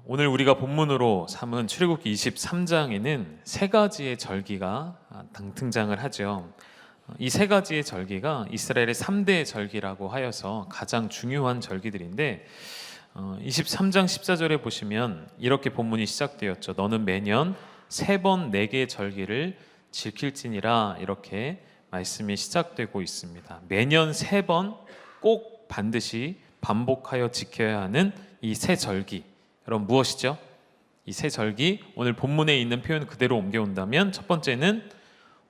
오늘 우리가 본문으로 삼은 출애굽기 23장에는 세 가지의 절기가 등장을 하죠. 이 세 가지의 절기가 이스라엘의 3대 절기라고 하여서 가장 중요한 절기들인데 23장 14절에 보시면 이렇게 본문이 시작되었죠. 너는 매년 3번 4개의 절기를 지킬지니라, 이렇게 말씀이 시작되고 있습니다. 매년 3번 꼭 반드시 반복하여 지켜야 하는 이 세 절기, 여러분 무엇이죠? 이 세 절기, 오늘 본문에 있는 표현 그대로 옮겨온다면 첫 번째는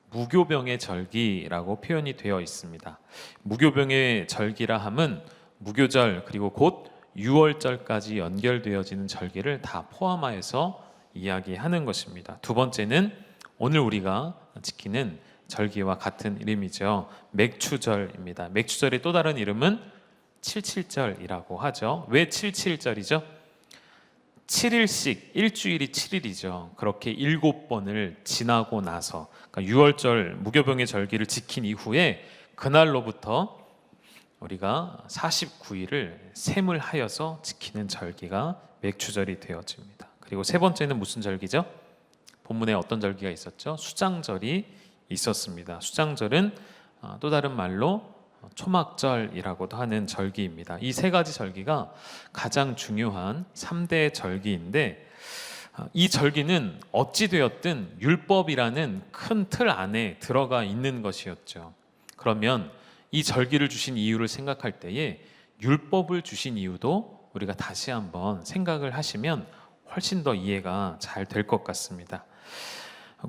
무교병의 절기라고 표현이 되어 있습니다. 무교병의 절기라 함은 무교절 그리고 곧 유월절까지 연결되어지는 절기를 다 포함하여서 이야기하는 것입니다. 두 번째는 오늘 우리가 지키는 절기와 같은 이름이죠. 맥추절입니다. 맥추절의 또 다른 이름은 칠칠절이라고 하죠. 왜 칠칠절이죠? 7일씩, 일주일이 7일이죠. 그렇게 7번을 지나고 나서, 그러니까 6월절 무교병의 절기를 지킨 이후에 그날로부터 우리가 49일을 셈을 하여서 지키는 절기가 맥추절이 되어집니다. 그리고 세 번째는 무슨 절기죠? 본문에 어떤 절기가 있었죠? 수장절이 있었습니다. 수장절은 또 다른 말로 초막절이라고도 하는 절기입니다. 이 세 가지 절기가 가장 중요한 3대 절기인데, 이 절기는 어찌되었든 율법이라는 큰 틀 안에 들어가 있는 것이었죠. 그러면 이 절기를 주신 이유를 생각할 때에 율법을 주신 이유도 우리가 다시 한번 생각을 하시면 훨씬 더 이해가 잘 될 것 같습니다.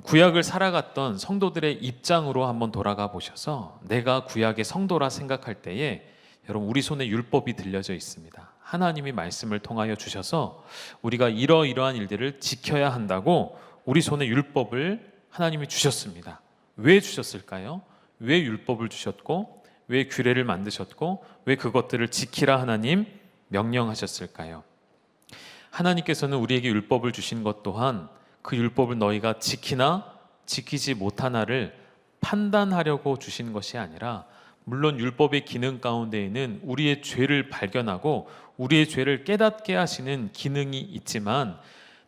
구약을 살아갔던 성도들의 입장으로 한번 돌아가 보셔서 내가 구약의 성도라 생각할 때에 여러분, 우리 손에 율법이 들려져 있습니다. 하나님이 말씀을 통하여 주셔서 우리가 이러이러한 일들을 지켜야 한다고 우리 손에 율법을 하나님이 주셨습니다. 왜 주셨을까요? 왜 율법을 주셨고, 왜 규례를 만드셨고, 왜 그것들을 지키라 하나님 명령하셨을까요? 하나님께서는 우리에게 율법을 주신 것 또한 그 율법을 너희가 지키나 지키지 못하나를 판단하려고 주신 것이 아니라, 물론 율법의 기능 가운데에는 우리의 죄를 발견하고 우리의 죄를 깨닫게 하시는 기능이 있지만,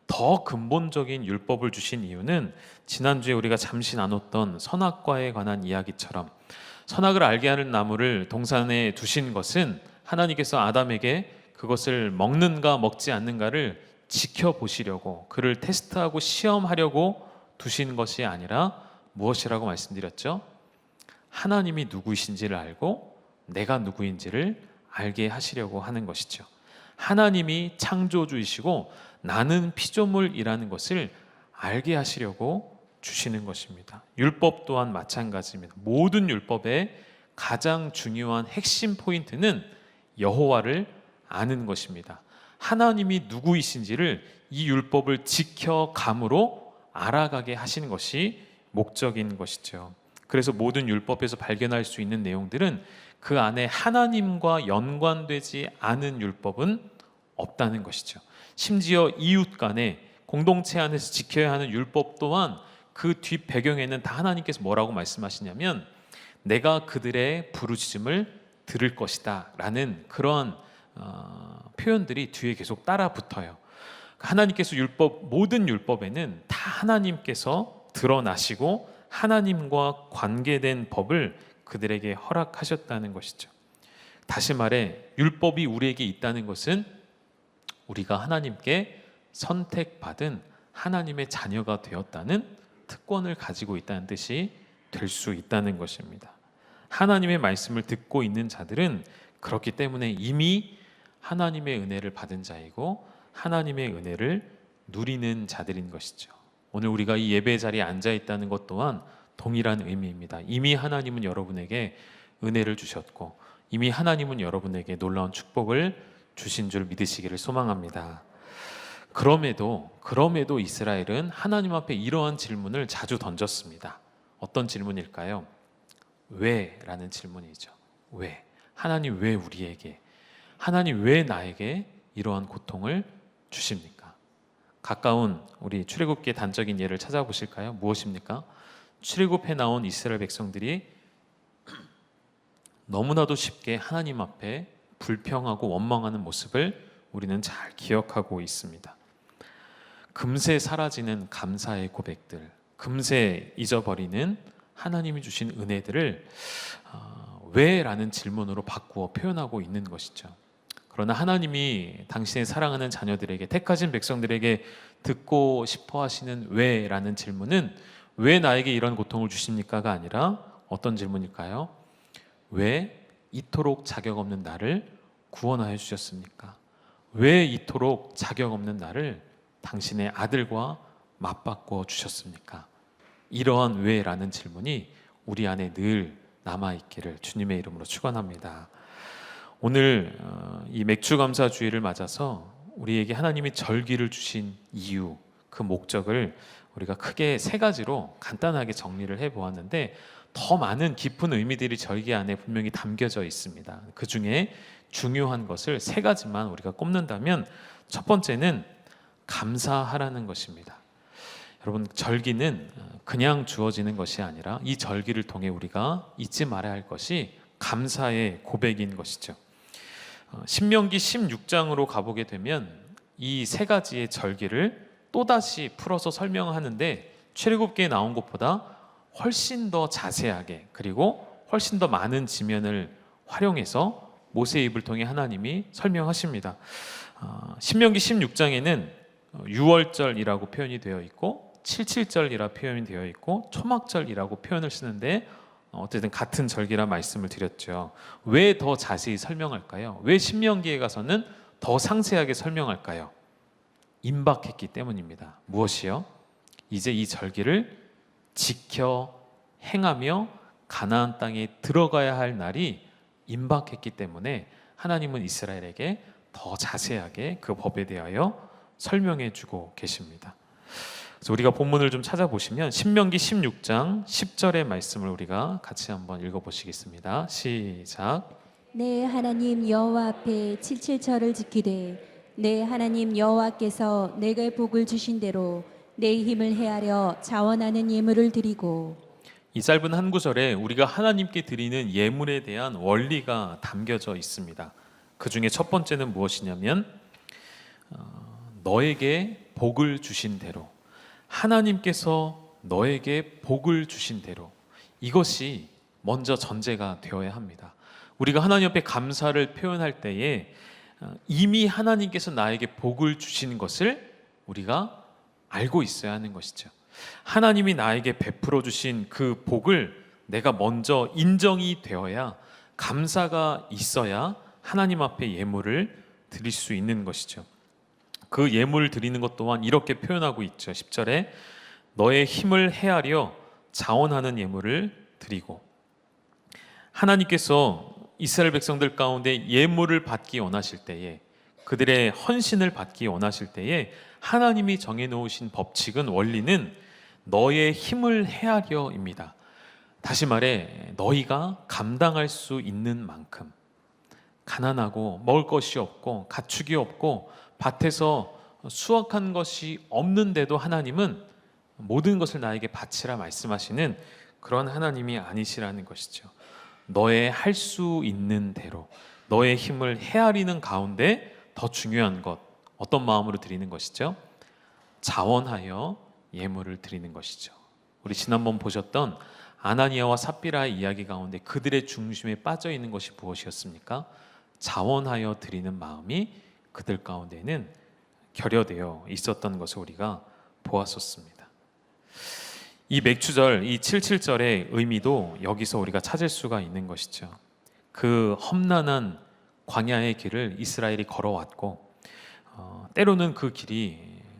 더 근본적인 율법을 주신 이유는 지난주에 우리가 잠시 나눴던 선악과에 관한 이야기처럼, 선악을 알게 하는 나무를 동산에 두신 것은 하나님께서 아담에게 그것을 먹는가 먹지 않는가를 지켜보시려고, 그를 테스트하고 시험하려고 두신 것이 아니라 무엇이라고 말씀드렸죠? 하나님이 누구이신지를 알고 내가 누구인지를 알게 하시려고 하는 것이죠. 하나님이 창조주이시고 나는 피조물이라는 것을 알게 하시려고 주시는 것입니다. 율법 또한 마찬가지입니다. 모든 율법의 가장 중요한 핵심 포인트는 여호와를 아는 것입니다. 하나님이 누구이신지를 이 율법을 지켜감으로 알아가게 하시는 것이 목적인 것이죠. 그래서 모든 율법에서 발견할 수 있는 내용들은 그 안에 하나님과 연관되지 않은 율법은 없다는 것이죠. 심지어 이웃 간에 공동체 안에서 지켜야 하는 율법 또한 그 뒷 배경에는 다 하나님께서 뭐라고 말씀하시냐면, 내가 그들의 부르짖음을 들을 것이다 라는 그런 표현들이 뒤에 계속 따라 붙어요. 하나님께서 모든 율법에는 다 하나님께서 드러나시고 하나님과 관계된 법을 그들에게 허락하셨다는 것이죠. 다시 말해, 율법이 우리에게 있다는 것은 우리가 하나님께 선택받은 하나님의 자녀가 되었다는 특권을 가지고 있다는 뜻이 될 수 있다는 것입니다. 하나님의 말씀을 듣고 있는 자들은 그렇기 때문에 이미 하나님의 은혜를 받은 자이고 하나님의 은혜를 누리는 자들인 것이죠. 오늘 우리가 이 예배 자리에 앉아 있다는 것 또한 동일한 의미입니다. 이미 하나님은 여러분에게 은혜를 주셨고, 이미 하나님은 여러분에게 놀라운 축복을 주신 줄 믿으시기를 소망합니다. 그럼에도 이스라엘은 하나님 앞에 이러한 질문을 자주 던졌습니다. 어떤 질문일까요? 왜? 라는 질문이죠. 왜? 하나님 왜 우리에게, 하나님 왜 나에게 이러한 고통을 주십니까? 가까운 우리 출애굽기의 단적인 예를 찾아보실까요? 무엇입니까? 출애굽해 나온 이스라엘 백성들이 너무나도 쉽게 하나님 앞에 불평하고 원망하는 모습을 우리는 잘 기억하고 있습니다. 금세 사라지는 감사의 고백들, 금세 잊어버리는 하나님이 주신 은혜들을 왜? 라는 질문으로 바꾸어 표현하고 있는 것이죠. 그러나 하나님이 당신의 사랑하는 자녀들에게, 택하신 백성들에게 듣고 싶어 하시는 왜? 라는 질문은 왜 나에게 이런 고통을 주십니까가 아니라 어떤 질문일까요? 왜 이토록 자격 없는 나를 구원하여 주셨습니까? 왜 이토록 자격 없는 나를 당신의 아들과 맞바꿔 주셨습니까? 이러한 왜라는 질문이 우리 안에 늘 남아있기를 주님의 이름으로 축원합니다. 오늘 이 맥주감사주의를 맞아서 우리에게 하나님이 절기를 주신 이유, 그 목적을 우리가 크게 세 가지로 간단하게 정리를 해보았는데 더 많은 깊은 의미들이 절기 안에 분명히 담겨져 있습니다. 그 중에 중요한 것을 세 가지만 우리가 꼽는다면 첫 번째는 감사하라는 것입니다. 여러분, 절기는 그냥 주어지는 것이 아니라 이 절기를 통해 우리가 잊지 말아야 할 것이 감사의 고백인 것이죠. 신명기 16장으로 가보게 되면 이 세 가지의 절기를 또다시 풀어서 설명하는데 출애굽기에 나온 것보다 훨씬 더 자세하게, 그리고 훨씬 더 많은 지면을 활용해서 모세의 입을 통해 하나님이 설명하십니다. 신명기 16장에는 유월절이라고 표현이 되어 있고 칠칠절이라 표현이 되어 있고 초막절이라고 표현을 쓰는데 어쨌든 같은 절기라 말씀을 드렸죠. 왜 더 자세히 설명할까요? 왜 신명기에 가서는 더 상세하게 설명할까요? 임박했기 때문입니다. 무엇이요? 이제 이 절기를 지켜 행하며 가나안 땅에 들어가야 할 날이 임박했기 때문에 하나님은 이스라엘에게 더 자세하게 그 법에 대하여 설명해 주고 계십니다. 그래서 우리가 본문을 좀 찾아보시면 신명기 16장 10절의 말씀을 우리가 같이 한번 읽어보시겠습니다. 시작. 내 하나님 여호와 앞에 칠칠절을 지키되 내 하나님 여호와께서 내게 복을 주신 대로 내 힘을 헤아려 자원하는 예물을 드리고. 이 짧은 한 구절에 우리가 하나님께 드리는 예물에 대한 원리가 담겨져 있습니다. 그 중에 첫 번째는 무엇이냐면 너에게 복을 주신 대로, 하나님께서 너에게 복을 주신 대로, 이것이 먼저 전제가 되어야 합니다. 우리가 하나님 앞에 감사를 표현할 때에 이미 하나님께서 나에게 복을 주신 것을 우리가 알고 있어야 하는 것이죠. 하나님이 나에게 베풀어 주신 그 복을 내가 먼저 인정이 되어야, 감사가 있어야 하나님 앞에 예물을 드릴 수 있는 것이죠. 그 예물을 드리는 것 또한 이렇게 표현하고 있죠. 10절에 너의 힘을 헤아려 자원하는 예물을 드리고. 하나님께서 이스라엘 백성들 가운데 예물을 받기 원하실 때에, 그들의 헌신을 받기 원하실 때에 하나님이 정해놓으신 법칙은, 원리는 너의 힘을 헤아려입니다. 다시 말해 너희가 감당할 수 있는 만큼, 가난하고 먹을 것이 없고 가축이 없고 밭에서 수확한 것이 없는데도 하나님은 모든 것을 나에게 바치라 말씀하시는 그런 하나님이 아니시라는 것이죠. 너의 할 수 있는 대로, 너의 힘을 헤아리는 가운데 더 중요한 것, 어떤 마음으로 드리는 것이죠? 자원하여 예물을 드리는 것이죠. 우리 지난번 보셨던 아나니아와 삽비라의 이야기 가운데 그들의 중심에 빠져 있는 것이 무엇이었습니까? 자원하여 드리는 마음이 그들 가운데는 결여되어 있었던 것을 우리가 보았었습니다. 이 맥주절, 이 77절의 의미도 여기서 우리가 찾을 수가 있는 것이죠. 그 험난한 광야의 길을 이스라엘이 걸어왔고, 때로는 그 길이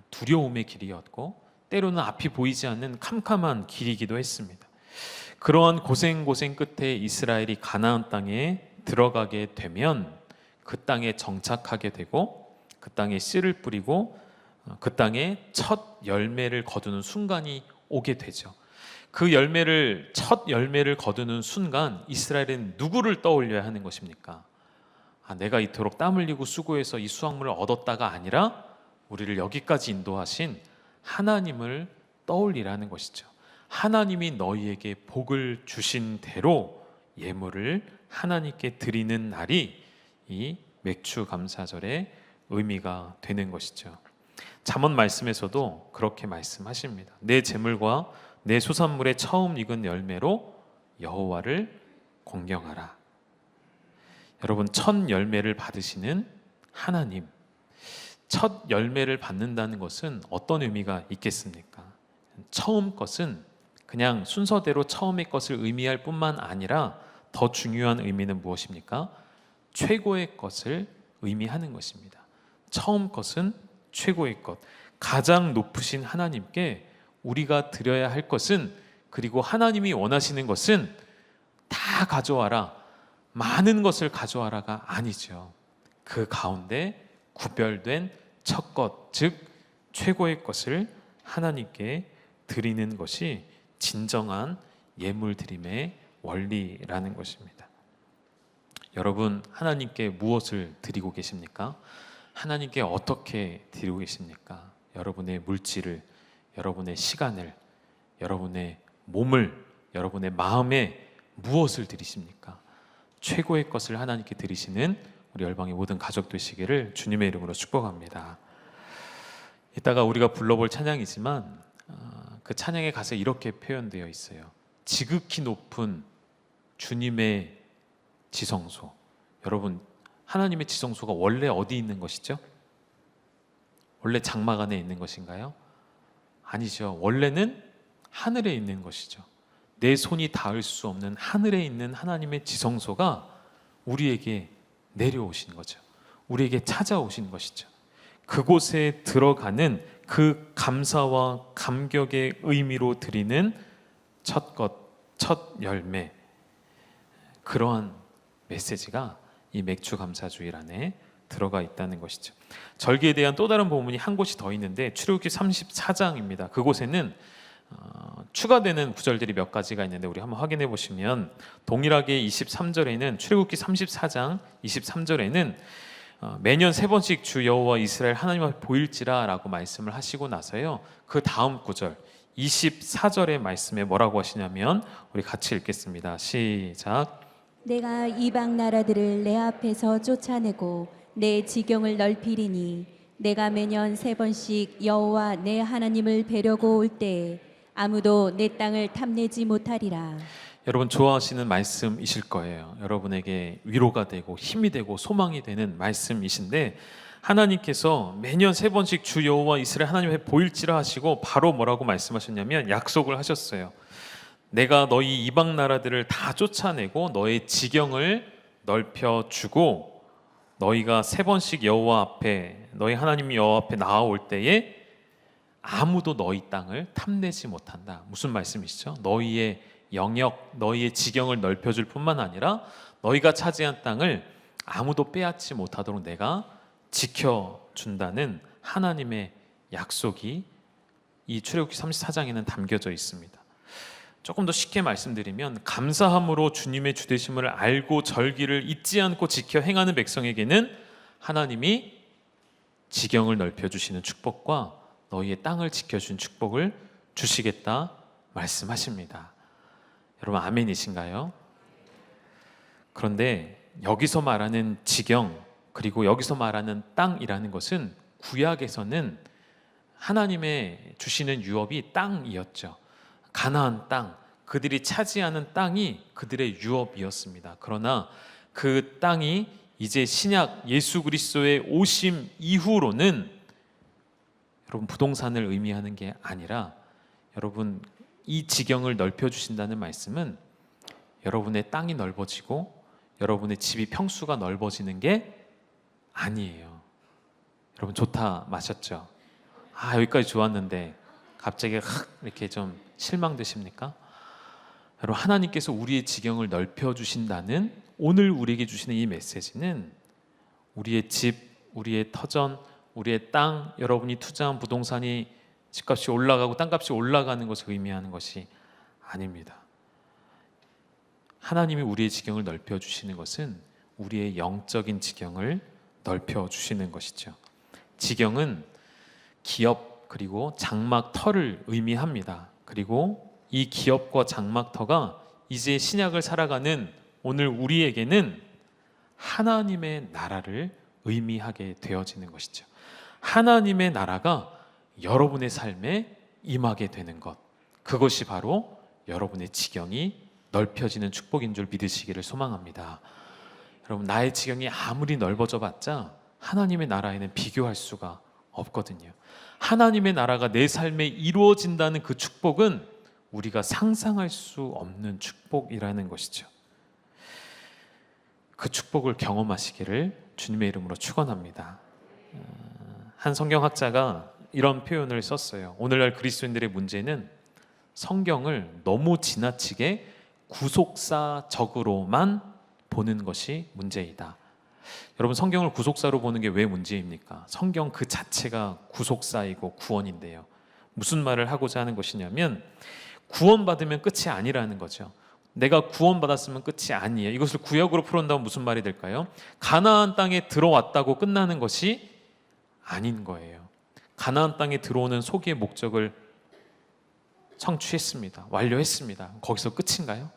두려움의 길이었고, 때로는 앞이 보이지 않는 캄캄한 길이기도 했습니다. 그러한 고생 끝에 이스라엘이 가나안 땅에 들어가게 되면 그 땅에 정착하게 되고, 그 땅에 씨를 뿌리고, 그 땅에 첫 열매를 거두는 순간이 오게 되죠. 그 첫 열매를 거두는 순간 이스라엘은 누구를 떠올려야 하는 것입니까? 내가 이토록 땀 흘리고 수고해서 이 수확물을 얻었다가 아니라 우리를 여기까지 인도하신 하나님을 떠올리라는 것이죠. 하나님이 너희에게 복을 주신 대로 예물을 하나님께 드리는 날이 이 맥주 감사절의 의미가 되는 것이죠. 잠언 말씀에서도 그렇게 말씀하십니다. 내 재물과 내 소산물의 처음 익은 열매로 여호와를 공경하라. 여러분, 첫 열매를 받으시는 하나님, 첫 열매를 받는다는 것은 어떤 의미가 있겠습니까? 처음 것은 그냥 순서대로 처음의 것을 의미할 뿐만 아니라 더 중요한 의미는 무엇입니까? 최고의 것을 의미하는 것입니다. 처음 것은 최고의 것, 가장 높으신 하나님께 우리가 드려야 할 것은, 그리고 하나님이 원하시는 것은 다 가져와라, 많은 것을 가져와라가 아니죠. 그 가운데 구별된 첫 것, 즉 최고의 것을 하나님께 드리는 것이 진정한 예물 드림의 원리라는 것입니다. 여러분, 하나님께 무엇을 드리고 계십니까? 하나님께 어떻게 드리고 계십니까? 여러분의 물질을, 여러분의 시간을, 여러분의 몸을, 여러분의 마음에 무엇을 드리십니까? 최고의 것을 하나님께 드리시는 우리 열방의 모든 가족 되시기를 주님의 이름으로 축복합니다. 이따가 우리가 불러볼 찬양이지만 그 찬양의 가사에 이렇게 표현되어 있어요. 지극히 높은 주님의 지성소. 여러분, 하나님의 지성소가 원래 어디 있는 것이죠? 원래 장막 안에 있는 것인가요? 아니죠. 원래는 하늘에 있는 것이죠. 내 손이 닿을 수 없는 하늘에 있는 하나님의 지성소가 우리에게 내려오신 거죠. 우리에게 찾아오신 것이죠. 그곳에 들어가는 그 감사와 감격의 의미로 드리는 첫 것, 첫 열매, 그러한 메시지가 이 맥주 감사주일 안에 들어가 있다는 것이죠. 절기에 대한 또 다른 본문이 한 곳이 더 있는데 출애굽기 34장입니다. 그곳에는 추가되는 구절들이 몇 가지가 있는데 우리 한번 확인해 보시면, 동일하게 23절에는 출애굽기 34장 23절에는 매년 3번씩 주 여호와 이스라엘 하나님 앞에 보일지라 라고 말씀을 하시고 나서요, 그 다음 구절 24절의 말씀에 뭐라고 하시냐면, 우리 같이 읽겠습니다. 시작. 내가 이방 나라들을 내 앞에서 쫓아내고 내 지경을 넓히리니 내가 매년 3번씩 여호와 내 하나님을 뵈려고 올 때에 아무도 내 땅을 탐내지 못하리라. 여러분, 좋아하시는 말씀이실 거예요. 여러분에게 위로가 되고 힘이 되고 소망이 되는 말씀이신데, 하나님께서 매년 3번씩 주 여호와 이스라엘 하나님 앞에 보일지라 하시고 바로 뭐라고 말씀하셨냐면, 약속을 하셨어요. 내가 너희 이방 나라들을 다 쫓아내고 너의 지경을 넓혀주고 너희가 3번씩 여호와 앞에, 너희 하나님 여호와 앞에 나아올 때에 아무도 너희 땅을 탐내지 못한다. 무슨 말씀이시죠? 너희의 영역, 너희의 지경을 넓혀줄 뿐만 아니라 너희가 차지한 땅을 아무도 빼앗지 못하도록 내가 지켜준다는 하나님의 약속이 이 출애굽기 34장에는 담겨져 있습니다. 조금 더 쉽게 말씀드리면, 감사함으로 주님의 주되심을 알고 절기를 잊지 않고 지켜 행하는 백성에게는 하나님이 지경을 넓혀주시는 축복과 너희의 땅을 지켜준 축복을 주시겠다 말씀하십니다. 여러분, 아멘이신가요? 그런데 여기서 말하는 지경, 그리고 여기서 말하는 땅이라는 것은 구약에서는 하나님의 주시는 유업이 땅이었죠. 가나안 땅, 그들이 차지하는 땅이 그들의 유업이었습니다. 그러나 그 땅이 이제 신약 예수 그리스도의 오심 이후로는 여러분, 부동산을 의미하는 게 아니라, 여러분, 이 지경을 넓혀주신다는 말씀은 여러분의 땅이 넓어지고 여러분의 집이 평수가 넓어지는 게 아니에요. 여러분, 좋다 마셨죠? 여기까지 좋았는데 갑자기 이렇게 좀 실망되십니까? 여러분, 하나님께서 우리의 지경을 넓혀주신다는 오늘 우리에게 주시는 이 메시지는 우리의 집, 우리의 터전, 우리의 땅, 여러분이 투자한 부동산이 집값이 올라가고 땅값이 올라가는 것을 의미하는 것이 아닙니다. 하나님이 우리의 지경을 넓혀주시는 것은 우리의 영적인 지경을 넓혀주시는 것이죠. 지경은 기업 그리고 장막터를 의미합니다. 그리고 이 기업과 장막터가 이제 신약을 살아가는 오늘 우리에게는 하나님의 나라를 의미하게 되어지는 것이죠. 하나님의 나라가 여러분의 삶에 임하게 되는 것, 그것이 바로 여러분의 지경이 넓혀지는 축복인 줄 믿으시기를 소망합니다. 여러분, 나의 지경이 아무리 넓어져 봤자 하나님의 나라에는 비교할 수가 없거든요. 하나님의 나라가 내 삶에 이루어진다는 그 축복은 우리가 상상할 수 없는 축복이라는 것이죠. 그 축복을 경험하시기를 주님의 이름으로 축원합니다. 한 성경학자가 이런 표현을 썼어요. 오늘날 그리스도인들의 문제는 성경을 너무 지나치게 구속사적으로만 보는 것이 문제이다. 여러분, 성경을 구속사로 보는 게 왜 문제입니까? 성경 그 자체가 구속사이고 구원인데요. 무슨 말을 하고자 하는 것이냐면 구원받으면 끝이 아니라는 거죠. 내가 구원받았으면 끝이 아니에요. 이것을 구약으로 풀어온다면 무슨 말이 될까요? 가나안 땅에 들어왔다고 끝나는 것이 아닌 거예요. 가나안 땅에 들어오는 소기의 목적을 성취했습니다. 완료했습니다. 거기서 끝인가요?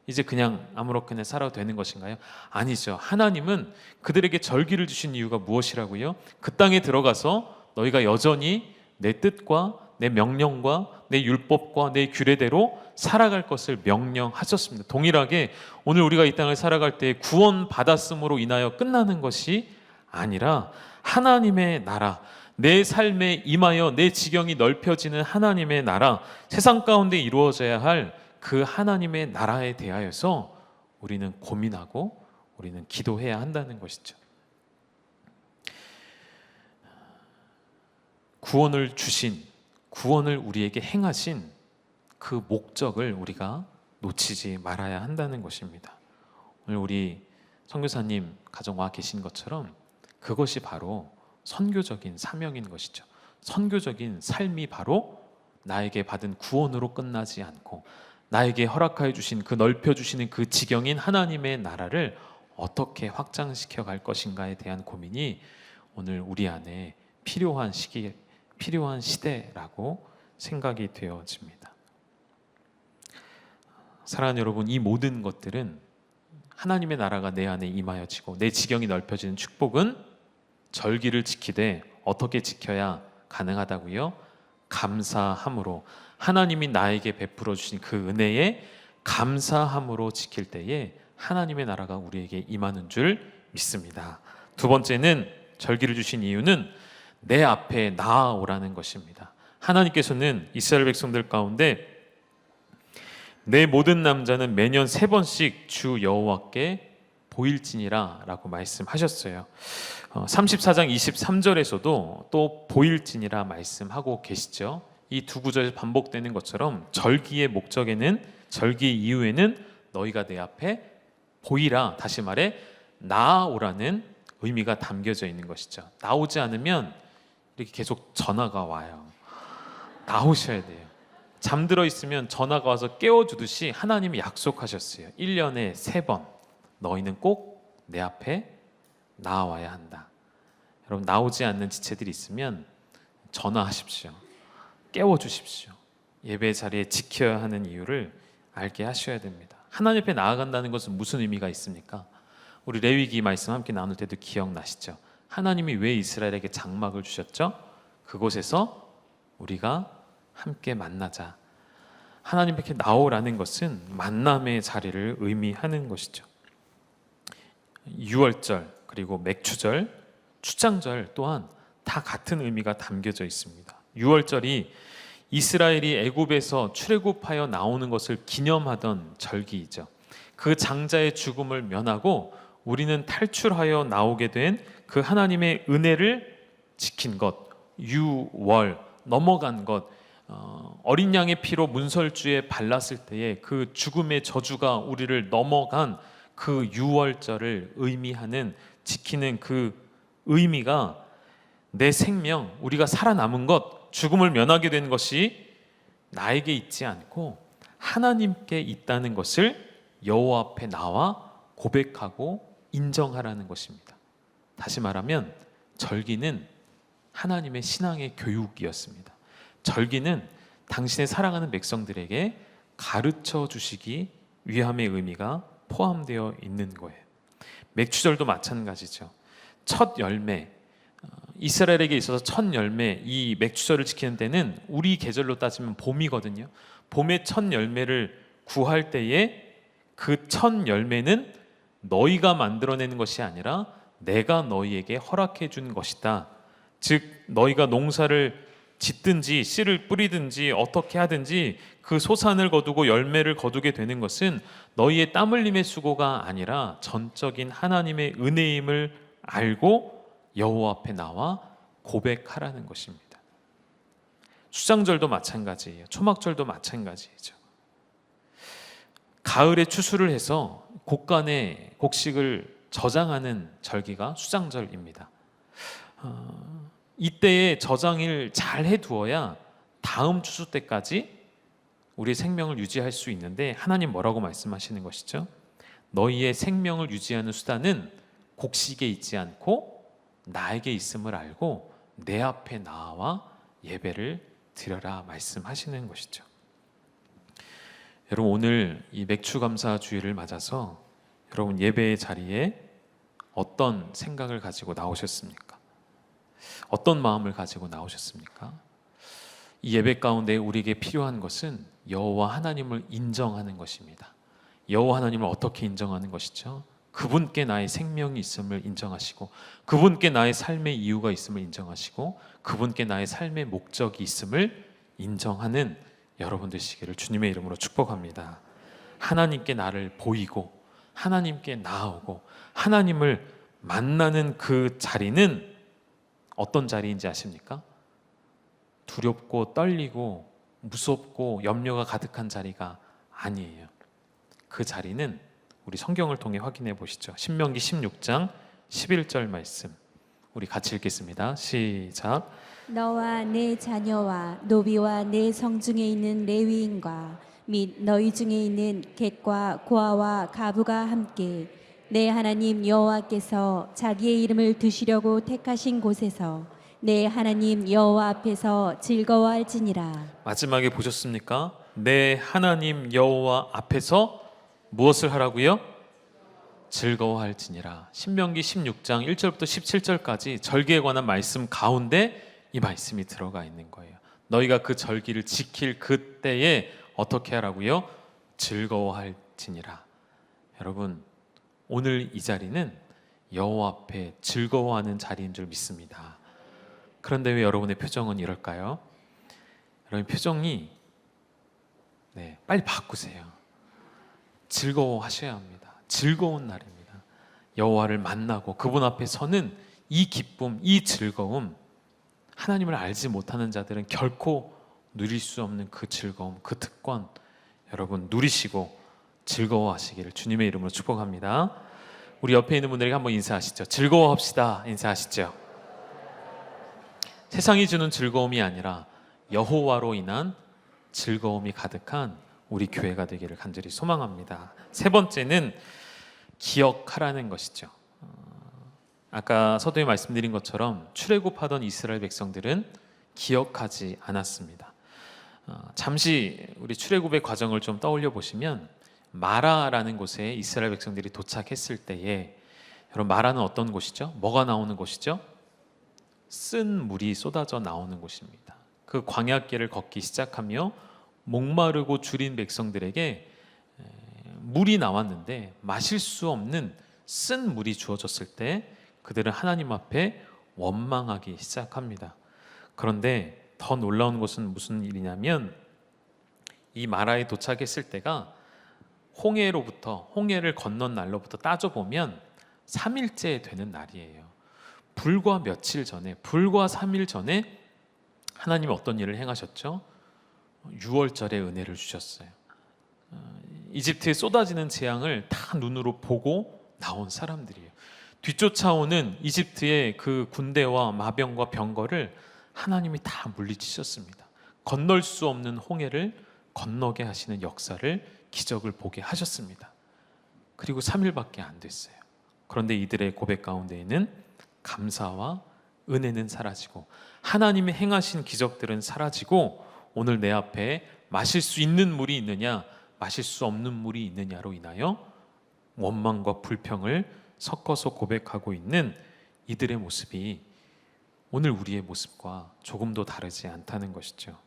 이제 그냥 아무렇게나 살아도 되는 것인가요? 아니죠. 하나님은 그들에게 절기를 주신 이유가 무엇이라고요? 그 땅에 들어가서 너희가 여전히 내 뜻과 내 명령과 내 율법과 내 규례대로 살아갈 것을 명령하셨습니다. 동일하게 오늘 우리가 이 땅을 살아갈 때 구원받았음으로 인하여 끝나는 것이 아니라 하나님의 나라, 내 삶에 임하여 내 지경이 넓혀지는 하나님의 나라, 세상 가운데 이루어져야 할 그 하나님의 나라에 대하여서 우리는 고민하고 우리는 기도해야 한다는 것이죠. 구원을 주신, 구원을 우리에게 행하신 그 목적을 우리가 놓치지 말아야 한다는 것입니다. 오늘 우리 선교사님 가정 와 계신 것처럼 그것이 바로 선교적인 사명인 것이죠. 선교적인 삶이 바로 나에게 받은 구원으로 끝나지 않고 나에게 허락하여 주신 그 넓혀주시는 그 지경인 하나님의 나라를 어떻게 확장시켜 갈 것인가에 대한 고민이 오늘 우리 안에 필요한 시기, 필요한 시대라고 생각이 되어집니다. 사랑하는 여러분, 이 모든 것들은 하나님의 나라가 내 안에 임하여지고 내 지경이 넓혀지는 축복은 절기를 지키되 어떻게 지켜야 가능하다고요? 감사함으로, 하나님이 나에게 베풀어 주신 그 은혜에 감사함으로 지킬 때에 하나님의 나라가 우리에게 임하는 줄 믿습니다. 두 번째는 절기를 주신 이유는 내 앞에 나아오라는 것입니다. 하나님께서는 이스라엘 백성들 가운데 내 모든 남자는 매년 3번씩 주 여호와께 보일지니라 라고 말씀하셨어요. 34장 23절에서도 또 보일지니라 말씀하고 계시죠. 이 두 구절에서 반복되는 것처럼 절기의 목적에는, 절기 이후에는 너희가 내 앞에 보이라, 다시 말해 나아오라는 의미가 담겨져 있는 것이죠. 나오지 않으면 이렇게 계속 전화가 와요. 나오셔야 돼요. 잠들어 있으면 전화가 와서 깨워주듯이 하나님이 약속하셨어요. 1년에 3번 너희는 꼭 내 앞에 나와야 한다. 여러분, 나오지 않는 지체들이 있으면 전화하십시오. 깨워주십시오. 예배 자리에 지켜야 하는 이유를 알게 하셔야 됩니다. 하나님 앞에 나아간다는 것은 무슨 의미가 있습니까? 우리 레위기 말씀 함께 나눌 때도 기억나시죠? 하나님이 왜 이스라엘에게 장막을 주셨죠? 그곳에서 우리가 함께 만나자. 하나님 앞에 나오라는 것은 만남의 자리를 의미하는 것이죠. 유월절, 그리고 맥추절, 추장절 또한 다 같은 의미가 담겨져 있습니다. 유월절이 이스라엘이 애굽에서 출애굽하여 나오는 것을 기념하던 절기이죠. 그 장자의 죽음을 면하고 우리는 탈출하여 나오게 된 그 하나님의 은혜를 지킨 것, 유월, 넘어간 것, 어린 양의 피로 문설주에 발랐을 때에 그 죽음의 저주가 우리를 넘어간 그 유월절을 의미하는, 지키는 그 의미가 내 생명, 우리가 살아남은 것, 죽음을 면하게 된 것이 나에게 있지 않고 하나님께 있다는 것을 여호와 앞에 나와 고백하고 인정하라는 것입니다. 다시 말하면 절기는 하나님의 신앙의 교육이었습니다. 절기는 당신의 사랑하는 백성들에게 가르쳐 주시기 위함의 의미가 포함되어 있는 거예요. 맥추절도 마찬가지죠. 첫 열매, 이스라엘에게 있어서 첫 열매, 이 맥주절을 지키는 때는 우리 계절로 따지면 봄이거든요. 봄의 첫 열매를 구할 때에 그 첫 열매는 너희가 만들어내는 것이 아니라 내가 너희에게 허락해 준 것이다. 즉 너희가 농사를 짓든지 씨를 뿌리든지 어떻게 하든지 그 소산을 거두고 열매를 거두게 되는 것은 너희의 땀 흘림의 수고가 아니라 전적인 하나님의 은혜임을 알고 여호와 앞에 나와 고백하라는 것입니다. 수장절도 마찬가지예요. 초막절도 마찬가지죠. 가을에 추수를 해서 곡간에 곡식을 저장하는 절기가 수장절입니다. 이때에 저장을 잘 해두어야 다음 추수 때까지 우리의 생명을 유지할 수 있는데, 하나님 뭐라고 말씀하시는 것이죠? 너희의 생명을 유지하는 수단은 곡식에 있지 않고 나에게 있음을 알고 내 앞에 나와 예배를 드려라 말씀하시는 것이죠. 여러분, 오늘 이 맥추감사주일을 맞아서 여러분 예배의 자리에 어떤 생각을 가지고 나오셨습니까? 어떤 마음을 가지고 나오셨습니까? 이 예배 가운데 우리에게 필요한 것은 여호와 하나님을 인정하는 것입니다. 여호와 하나님을 어떻게 인정하는 것이죠? 그분께 나의 생명이 있음을 인정하시고, 그분께 나의 삶의 이유가 있음을 인정하시고, 그분께 나의 삶의 목적이 있음을 인정하는 여러분 되시기를 주님의 이름으로 축복합니다. 하나님께 나를 보이고 하나님께 나아오고 하나님을 만나는 그 자리는 어떤 자리인지 아십니까? 두렵고 떨리고 무섭고 염려가 가득한 자리가 아니에요. 그 자리는 우리 성경을 통해 확인해 보시죠. 신명기 16장 11절 말씀 우리 같이 읽겠습니다. 시작. 너와 내 자녀와 노비와 내 성중에 있는 레위인과 및 너희 중에 있는 객과 고아와 가부가 함께 내 하나님 여호와께서 자기의 이름을 두시려고 택하신 곳에서 내 하나님 여호와 앞에서 즐거워할지니라. 마지막에 보셨습니까? 내 하나님 여호와 앞에서 무엇을 하라고요? 즐거워할지니라. 신명기 16장 1절부터 17절까지 절기에 관한 말씀 가운데 이 말씀이 들어가 있는 거예요. 너희가 그 절기를 지킬 그때에 어떻게 하라고요? 즐거워할지니라. 여러분, 오늘 이 자리는 여호와 앞에 즐거워하는 자리인 줄 믿습니다. 그런데 왜 여러분의 표정은 이럴까요? 여러분 표정이 빨리 바꾸세요. 즐거워하셔야 합니다. 즐거운 날입니다. 여호와를 만나고 그분 앞에 서는 이 기쁨, 이 즐거움, 하나님을 알지 못하는 자들은 결코 누릴 수 없는 그 즐거움, 그 특권 여러분 누리시고 즐거워하시기를 주님의 이름으로 축복합니다. 우리 옆에 있는 분들에게 한번 인사하시죠. 즐거워합시다. 인사하시죠. 세상이 주는 즐거움이 아니라 여호와로 인한 즐거움이 가득한 우리 교회가 되기를 간절히 소망합니다. 세 번째는 기억하라는 것이죠. 아까 서두에 말씀드린 것처럼 출애굽하던 이스라엘 백성들은 기억하지 않았습니다. 잠시 우리 출애굽의 과정을 좀 떠올려 보시면 마라라는 곳에 이스라엘 백성들이 도착했을 때에, 여러분 마라는 어떤 곳이죠? 뭐가 나오는 곳이죠? 쓴 물이 쏟아져 나오는 곳입니다. 그 광야길을 걷기 시작하며 목마르고 줄인 백성들에게 물이 나왔는데 마실 수 없는 쓴 물이 주어졌을 때 그들은 하나님 앞에 원망하기 시작합니다. 그런데 더 놀라운 것은 무슨 일이냐면 이 마라에 도착했을 때가 홍해를 건넌 날로부터 따져보면 3일째 되는 날이에요. 불과 며칠 전에, 불과 3일 전에 하나님이 어떤 일을 행하셨죠? 6월절의 은혜를 주셨어요. 이집트에 쏟아지는 재앙을 다 눈으로 보고 나온 사람들이에요. 뒤쫓아오는 이집트의 그 군대와 마병과 병거를 하나님이 다 물리치셨습니다. 건널 수 없는 홍해를 건너게 하시는 역사를, 기적을 보게 하셨습니다. 그리고 3일밖에 안 됐어요. 그런데 이들의 고백 가운데에는 감사와 은혜는 사라지고 하나님이 행하신 기적들은 사라지고 오늘 내 앞에 마실 수 있는 물이 있느냐 마실 수 없는 물이 있느냐로 인하여 원망과 불평을 섞어서 고백하고 있는 이들의 모습이 오늘 우리의 모습과 조금도 다르지 않다는 것이죠.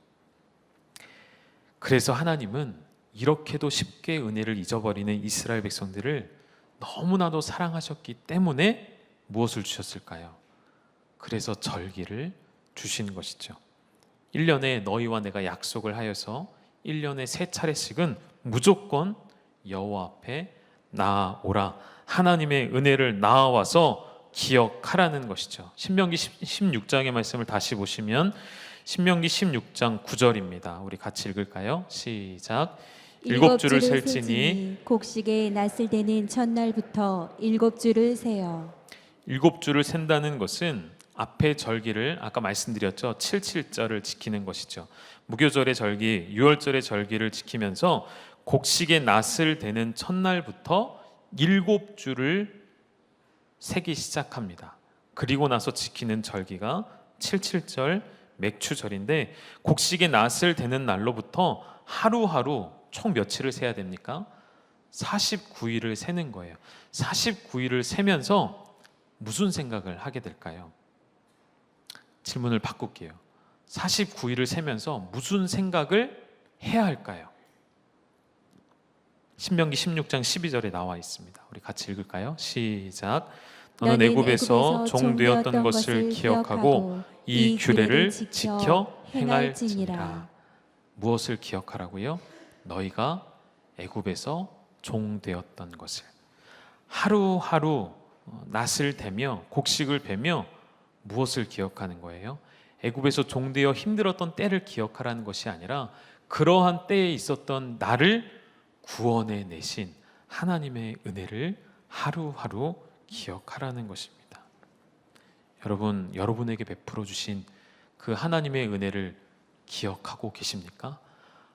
그래서 하나님은 이렇게도 쉽게 은혜를 잊어버리는 이스라엘 백성들을 너무나도 사랑하셨기 때문에 무엇을 주셨을까요? 그래서 절기를 주신 것이죠. 1년에 너희와 내가 약속을 하여서 1년에 3차례씩은 무조건 여호와 앞에 나아오라. 하나님의 은혜를 나아와서 기억하라는 것이죠. 신명기 16장의 말씀을 다시 보시면 신명기 16장 9절입니다. 우리 같이 읽을까요? 시작. 7주를 셀지니 곡식에 낫을 대는 첫날부터 7주를 세요. 7주를 센다는 것은 앞에 절기를 아까 말씀드렸죠. 77절을 지키는 것이죠. 무교절의 절기, 유월절의 절기를 지키면서 곡식에 낫을 대는 첫날부터 7주를 세기 시작합니다. 그리고 나서 지키는 절기가 77절 맥추절인데 곡식에 낫을 대는 날로부터 하루하루 총 며칠을 세야 됩니까? 49일을 세는 거예요. 49일을 세면서 무슨 생각을 하게 될까요? 질문을 바꿀게요. 49일을 세면서 무슨 생각을 해야 할까요? 신명기 16장 12절에 나와 있습니다. 우리 같이 읽을까요? 시작. 너는 애굽에서 종되었던 것을 기억하고 이 규례를 지켜 행할지니라. 무엇을 기억하라고요? 너희가 애굽에서 종되었던 것을. 하루하루 낫을 대며 곡식을 베며 무엇을 기억하는 거예요? 애굽에서 종되어 힘들었던 때를 기억하라는 것이 아니라 그러한 때에 있었던 나를 구원해 내신 하나님의 은혜를 하루하루 기억하라는 것입니다. 여러분, 여러분에게 베풀어 주신 그 하나님의 은혜를 기억하고 계십니까?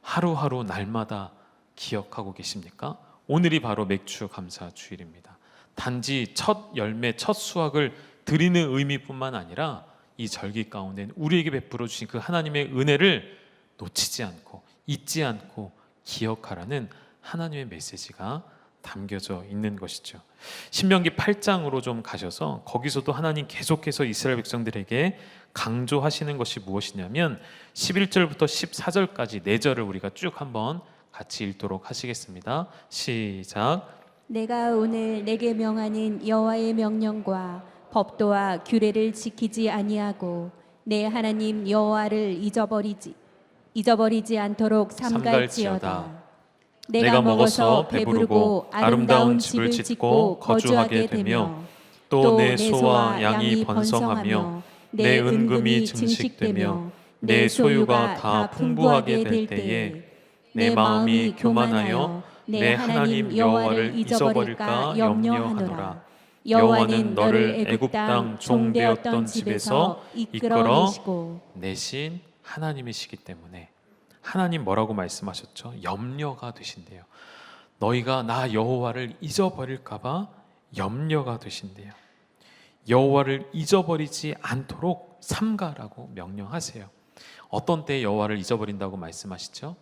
하루하루 날마다 기억하고 계십니까? 오늘이 바로 맥주 감사 주일입니다. 단지 첫 열매, 첫 수확을 드리는 의미뿐만 아니라 이 절기 가운데 우리에게 베풀어 주신 그 하나님의 은혜를 놓치지 않고 잊지 않고 기억하라는 하나님의 메시지가 담겨져 있는 것이죠. 신명기 8장으로 좀 가셔서 거기서도 하나님 계속해서 이스라엘 백성들에게 강조하시는 것이 무엇이냐면 11절부터 14절까지 4절을 우리가 쭉 한번 같이 읽도록 하시겠습니다. 시작. 내가 오늘 내게 명하는 여호와의 명령과 법도와 규례를 지키지 아니하고 내 하나님 여호와를 잊어버리지 않도록 삼갈지어다. 내가 먹어서 배부르고 아름다운 집을 짓고 거주하게 되며 또 내 소와 양이 번성하며 내 은금이 증식되며 내 소유가 다 풍부하게 될 때에 내 마음이 교만하여 내 하나님 여호와를 잊어버릴까 염려하노라. 여호와는 너를 애굽 땅 종되었던 집에서 이끌어내시고 내신 하나님이시기 때문에 하나님 뭐라고 말씀하셨죠? 염려가 되신대요. 너희가 나 여호와를 잊어버릴까 봐 염려가 되신대요. 여호와를 잊어버리지 않도록 삼가라고 명령하세요. 어떤 때에 여호와를 잊어버린다고 말씀하시죠?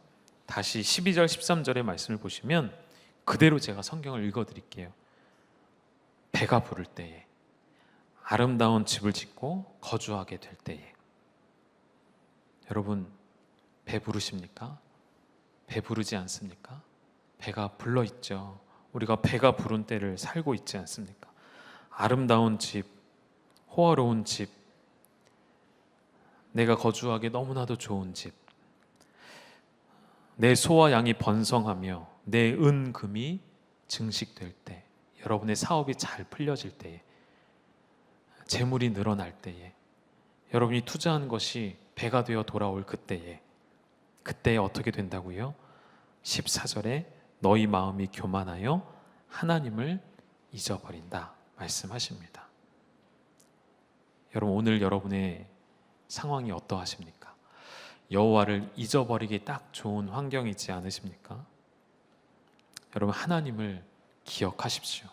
다시 12절 13절의 말씀을 보시면 그대로 제가 성경을 읽어드릴게요. 배가 부를 때에, 아름다운 집을 짓고 거주하게 될 때에. 여러분, 배 부르십니까? 배 부르지 않습니까? 배가 불러 있죠. 우리가 배가 부른 때를 살고 있지 않습니까? 아름다운 집, 호화로운 집, 내가 거주하기 너무나도 좋은 집, 내 소와 양이 번성하며 내 은금이 증식될 때, 여러분의 사업이 잘 풀려질 때에, 재물이 늘어날 때에, 여러분이 투자한 것이 배가 되어 돌아올 그때에, 그때에 어떻게 된다고요? 14절에 너희 마음이 교만하여 하나님을 잊어버린다 말씀하십니다. 여러분, 오늘 여러분의 상황이 어떠하십니까? 여호와를 잊어버리기 딱 좋은 환경이지 않으십니까? 여러분, 하나님을 기억하십시오.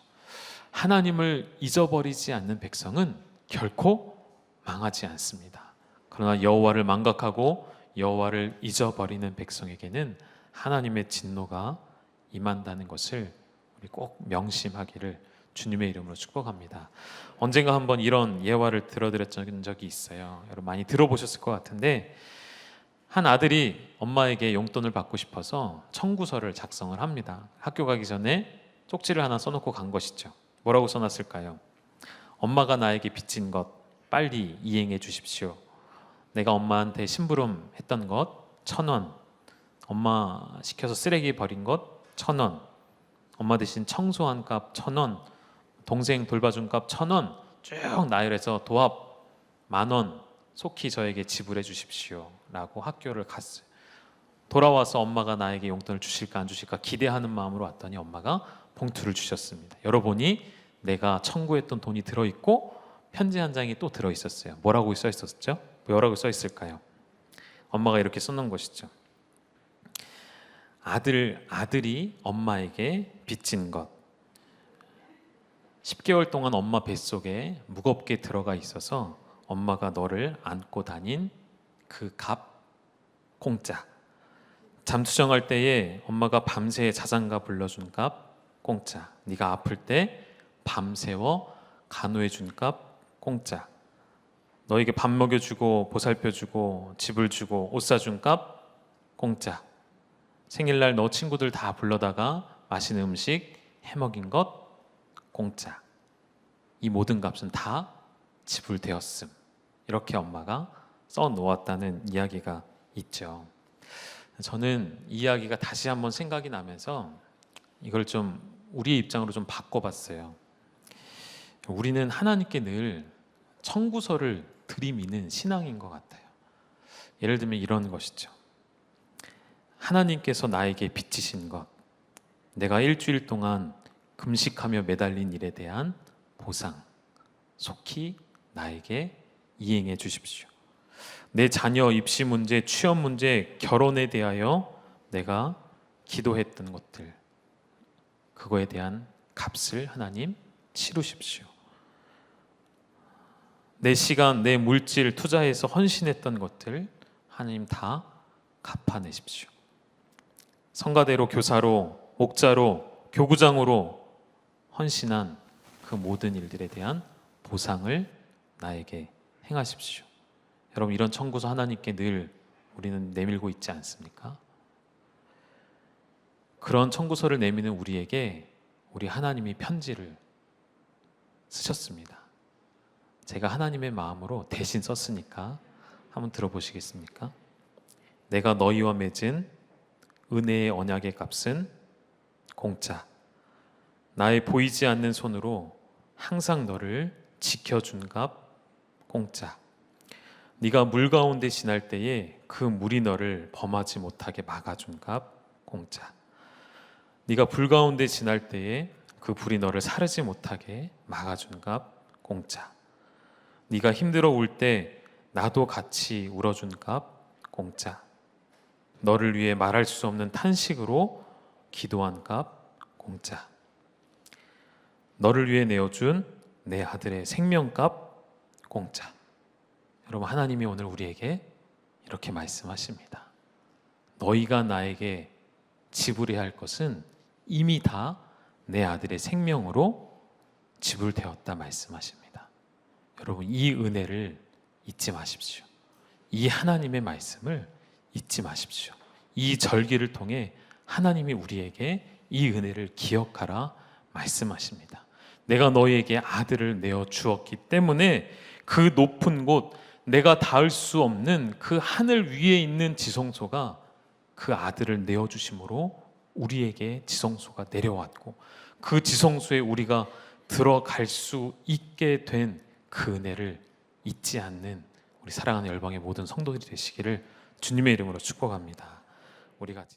하나님을 잊어버리지 않는 백성은 결코 망하지 않습니다. 그러나 여호와를 망각하고 여호와를 잊어버리는 백성에게는 하나님의 진노가 임한다는 것을 우리 꼭 명심하기를 주님의 이름으로 축복합니다. 언젠가 한번 이런 예화를 들어드렸던 적이 있어요. 여러분 많이 들어보셨을 것 같은데, 한 아들이 엄마에게 용돈을 받고 싶어서 청구서를 작성을 합니다. 학교 가기 전에 쪽지를 하나 써놓고 간 것이죠. 뭐라고 써놨을까요? 엄마가 나에게 빚진 것 빨리 이행해 주십시오. 내가 엄마한테 심부름 했던 것 1,000원, 엄마 시켜서 쓰레기 버린 것 1,000원, 엄마 대신 청소한 값 1,000원, 동생 돌봐준 값 1,000원 쭉 나열해서 도합 10,000원 속히 저에게 지불해 주십시오 라고 학교를 갔어요. 돌아와서 엄마가 나에게 용돈을 주실까 안 주실까 기대하는 마음으로 왔더니 엄마가 봉투를 주셨습니다. 열어보니 내가 청구했던 돈이 들어있고 편지 한 장이 또 들어있었어요. 뭐라고 써 있었죠? 뭐라고 써 있을까요? 엄마가 이렇게 써놓은 것이죠. 아들이 엄마에게 빚진 것, 10개월 동안 엄마 뱃속에 무겁게 들어가 있어서 엄마가 너를 안고 다닌 그 값 공짜. 잠수정할 때에 엄마가 밤새 자장가 불러준 값 공짜. 네가 아플 때 밤새워 간호해 준 값 공짜. 너에게 밥 먹여주고 보살펴주고 집을 주고 옷 사준 값 공짜. 생일날 너 친구들 다 불러다가 맛있는 음식 해먹인 것 공짜. 이 모든 값은 다 지불되었음. 이렇게 엄마가 써놓았다는 이야기가 있죠. 저는 이 이야기가 다시 한번 생각이 나면서 이걸 좀 우리의 입장으로 좀 바꿔봤어요. 우리는 하나님께 늘 청구서를 들이미는 신앙인 것 같아요. 예를 들면 이런 것이죠. 하나님께서 나에게 빚지신 것, 내가 일주일 동안 금식하며 매달린 일에 대한 보상, 속히 나에게 이행해 주십시오. 내 자녀 입시 문제, 취업 문제, 결혼에 대하여 내가 기도했던 것들, 그거에 대한 값을 하나님 치르십시오. 내 시간, 내 물질 투자해서 헌신했던 것들 하나님 다 갚아내십시오. 성가대로, 교사로, 목자로, 교구장으로 헌신한 그 모든 일들에 대한 보상을 나에게 행하십시오. 여러분, 이런 청구서 하나님께 늘 우리는 내밀고 있지 않습니까? 그런 청구서를 내미는 우리에게 우리 하나님이 편지를 쓰셨습니다. 제가 하나님의 마음으로 대신 썼으니까 한번 들어보시겠습니까? 내가 너희와 맺은 은혜의 언약의 값은 공짜. 나의 보이지 않는 손으로 항상 너를 지켜준 값 공짜. 네가 물 가운데 지날 때에 그 물이 너를 범하지 못하게 막아준 값 공짜. 네가 불 가운데 지날 때에 그 불이 너를 사르지 못하게 막아준 값 공짜. 네가 힘들어 울 때 나도 같이 울어준 값 공짜. 너를 위해 말할 수 없는 탄식으로 기도한 값 공짜. 너를 위해 내어준 내 아들의 생명값 공짜. 여러분, 하나님이 오늘 우리에게 이렇게 말씀하십니다. 너희가 나에게 지불해야 할 것은 이미 다 내 아들의 생명으로 지불되었다 말씀하십니다. 여러분, 이 은혜를 잊지 마십시오. 이 하나님의 말씀을 잊지 마십시오. 이 절기를 통해 하나님이 우리에게 이 은혜를 기억하라 말씀하십니다. 내가 너희에게 아들을 내어 주었기 때문에 그 높은 곳, 내가 닿을 수 없는 그 하늘 위에 있는 지성소가 그 아들을 내어 주심으로 우리에게 지성소가 내려왔고, 그 지성소에 우리가 들어갈 수 있게 된 그 은혜를 잊지 않는 우리 사랑하는 열방의 모든 성도들이 되시기를 주님의 이름으로 축복합니다. 우리 같이